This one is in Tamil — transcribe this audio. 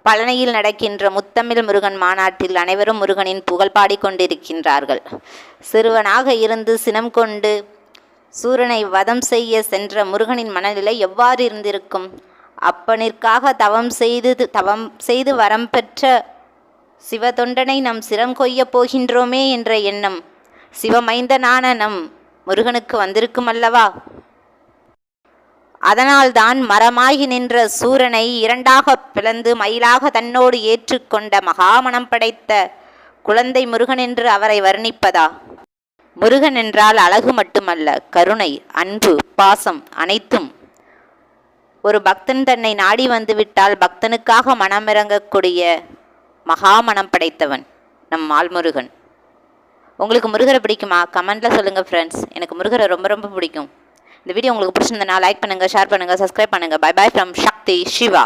பழனியில் நடக்கின்ற முத்தமிழ் முருகன் மாநாட்டில் அனைவரும் முருகனின் புகழ் பாடிக்கொண்டிருக்கின்றார்கள். சிறுவனாக இருந்து சினம் கொண்டு சூரனை வதம் செய்ய சென்ற முருகனின் மனநிலை எவ்வாறு இருந்திருக்கும்? அப்பனிற்காக தவம் செய்து வரம் பெற்ற சிவதொண்டனை நம் சிரம் கொய்யப் போகின்றோமே என்ற எண்ணம் சிவமைந்தனான நம் முருகனுக்கு வந்திருக்கும் அல்லவா? அதனால்தான் மரமாகி நின்ற சூரனை இரண்டாக பிளந்து மயிலாக தன்னோடு ஏற்றுக்கொண்ட மகாமணம் படைத்த குழந்தை முருகன் என்று அவரை வர்ணிப்பதா? முருகன் என்றால் அழகு மட்டுமல்ல, கருணை, அன்பு, பாசம் அனைத்தும். ஒரு பக்தன் தன்னை நாடி வந்துவிட்டால் பக்தனுக்காக மனமிறங்கக்கூடிய மகாமணம் படைத்தவன் நம் ஆள்முருகன். உங்களுக்கு முருகரை பிடிக்குமா? கமெண்ட்டில் சொல்லுங்கள் ஃப்ரெண்ட்ஸ். எனக்கு முருகரை ரொம்ப ரொம்ப பிடிக்கும். இந்த வீடியோ உங்களுக்கு பிடிச்சிருந்தனா லைக் பண்ணுங்கள், ஷேர் பண்ணுங்கள், சப்ஸ்கிரைப் பண்ணுங்கள். Bye bye from Sakthi Siva.